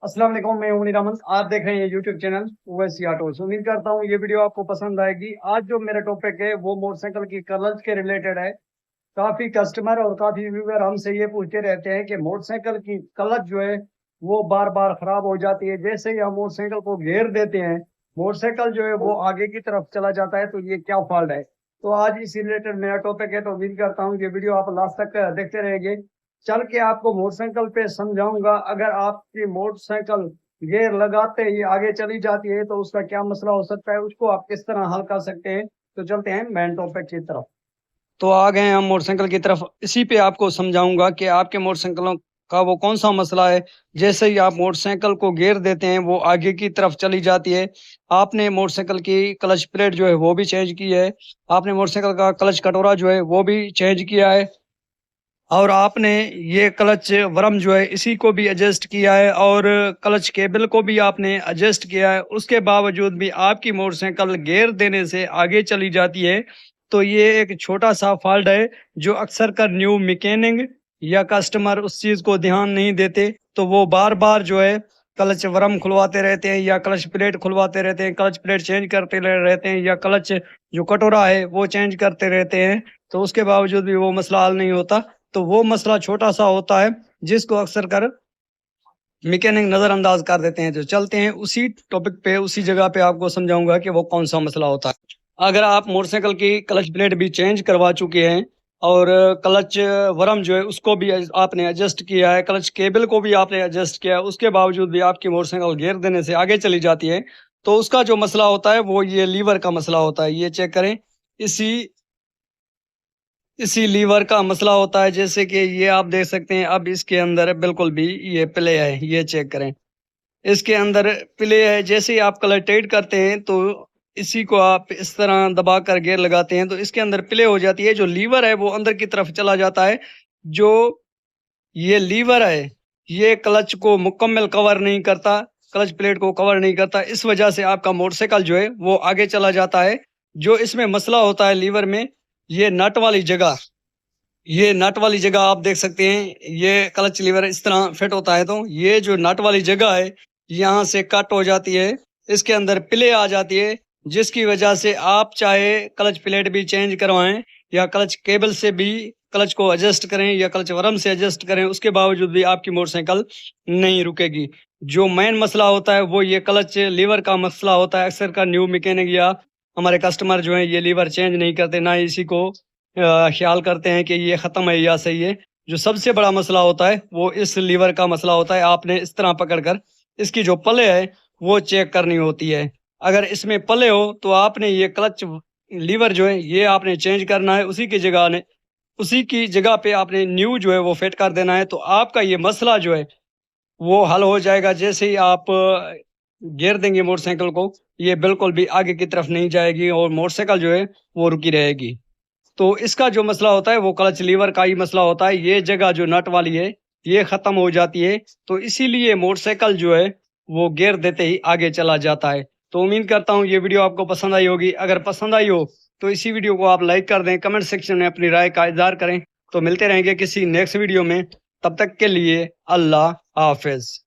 अस्सलाम वालेकुम, मैं उमनी रमन। आप देख रहे हैं यूट्यूब चैनल ओवैसी ऑटोज। उम्मीद करता हूँ ये वीडियो आपको पसंद आएगी। आज जो मेरा टॉपिक है वो मोटरसाइकिल की कलर्स के रिलेटेड है। काफी कस्टमर और काफी व्यूअर हमसे ये पूछते रहते हैं कि मोटरसाइकिल की कलच जो है वो बार बार खराब हो जाती है। जैसे ही हम मोटरसाइकिल को घेर देते हैं, मोटरसाइकिल जो है वो आगे की तरफ चला जाता है। तो ये क्या फॉल्ट है? तो आज इस रिलेटेड मेरा टॉपिक है। तो उम्मीद करता हूँ ये वीडियो आप लास्ट तक देखते रहेंगे। चल के आपको मोटरसाइकिल पे समझाऊंगा। अगर आपकी मोटरसाइकिल गियर लगाते ही आगे चली जाती है तो उसका क्या मसला हो सकता है, उसको आप किस तरह हल कर सकते हैं। तो चलते हैं मेन टॉपिक की तरफ। तो आ गए हम मोटरसाइकिल की तरफ। इसी पे आपको समझाऊंगा कि आपके मोटरसाइकिलों का वो कौन सा मसला है। जैसे ही आप मोटरसाइकिल को गियर देते हैं वो आगे की तरफ चली जाती है। आपने मोटरसाइकिल की क्लच प्लेट जो है वो भी चेंज की है। आपने मोटरसाइकिल का क्लच कटोरा जो है वो भी चेंज किया है। और आपने ये क्लच वर्म जो है इसी को भी एडजस्ट किया है और क्लच केबल को भी आपने एडजस्ट किया है। उसके बावजूद भी आपकी मोटरसाइकिल गियर देने से आगे चली जाती है। तो ये एक छोटा सा फॉल्ट है जो अक्सर कर न्यू मैकेनिक या कस्टमर उस चीज को ध्यान नहीं देते। तो वो बार बार जो है क्लच वर्म खुलवाते रहते हैं या क्लच प्लेट खुलवाते रहते हैं, क्लच प्लेट चेंज करते रहते हैं या क्लच जो कटोरा है वो चेंज करते रहते हैं। तो उसके बावजूद भी वो मसला हल नहीं होता। तो वो मसला छोटा सा होता है जिसको अक्सर कर मैकेनिक नजरअंदाज कर देते हैं। तो चलते हैं उसी टॉपिक पे, उसी जगह पे आपको समझाऊंगा कि वो कौन सा मसला होता है। अगर आप मोटरसाइकिल की क्लच प्लेट भी चेंज करवा चुके हैं और क्लच वर्म जो है उसको भी आपने एडजस्ट किया है, क्लच केबल को भी आपने एडजस्ट किया है, उसके बावजूद भी आपकी मोटरसाइकिल गियर देने से आगे चली जाती है। तो उसका जो मसला होता है वो ये लीवर का मसला होता है। ये चेक करें, इसी इसी लीवर का मसला होता है। जैसे कि ये आप देख सकते हैं, अब इसके अंदर बिल्कुल भी ये प्ले है, ये चेक करें, इसके अंदर प्ले है। जैसे ही आप कलर टाइट करते हैं तो इसी को आप इस तरह दबा कर गियर लगाते हैं तो इसके अंदर प्ले हो जाती है। जो लीवर है वो अंदर की तरफ चला जाता है। जो ये लीवर है ये क्लच को मुकम्मल कवर नहीं करता, क्लच प्लेट को कवर नहीं करता। इस वजह से आपका मोटरसाइकिल जो है वो आगे चला जाता है। जो इसमें मसला होता है लीवर में, ये नट वाली जगह, ये नट वाली जगह आप देख सकते हैं। ये क्लच लीवर इस तरह फिट होता है तो ये जो नट वाली जगह है यहाँ से कट हो जाती है, इसके अंदर प्ले आ जाती है। जिसकी वजह से आप चाहे क्लच प्लेट भी चेंज करवाएं या क्लच केबल से भी क्लच को एडजस्ट करें या क्लच वर्म से एडजस्ट करें, उसके बावजूद भी आपकी मोटरसाइकिल नहीं रुकेगी। जो मेन मसला होता है वो ये क्लच लीवर का मसला होता है। अक्सर का न्यू मैकेनिक या हमारे कस्टमर जो है ये लीवर चेंज नहीं करते, ना इसी को ख्याल करते हैं कि ये ख़त्म है या सही है। जो सबसे बड़ा मसला होता है वो इस लीवर का मसला होता है। आपने इस तरह पकड़कर इसकी जो पले है वो चेक करनी होती है। अगर इसमें पले हो तो आपने ये क्लच लीवर जो है ये आपने चेंज करना है। उसी की जगह पे आपने न्यू जो है वो फिट कर देना है। तो आपका ये मसला जो है वो हल हो जाएगा। जैसे ही आप गियर देंगे मोटरसाइकिल को, ये बिल्कुल भी आगे की तरफ नहीं जाएगी और मोटरसाइकिल जो है वो रुकी रहेगी। तो इसका जो मसला होता है वो क्लच लीवर का ही मसला होता है। ये जगह जो नट वाली है ये खत्म हो जाती है। तो इसीलिए मोटरसाइकिल जो है वो गियर देते ही आगे चला जाता है। तो उम्मीद करता हूँ ये वीडियो आपको पसंद आई होगी। अगर पसंद आई हो तो इसी वीडियो को आप लाइक कर दें, कमेंट सेक्शन में अपनी राय का इज़हार करें। तो मिलते रहेंगे किसी नेक्स्ट वीडियो में, तब तक के लिए अल्लाह हाफिज।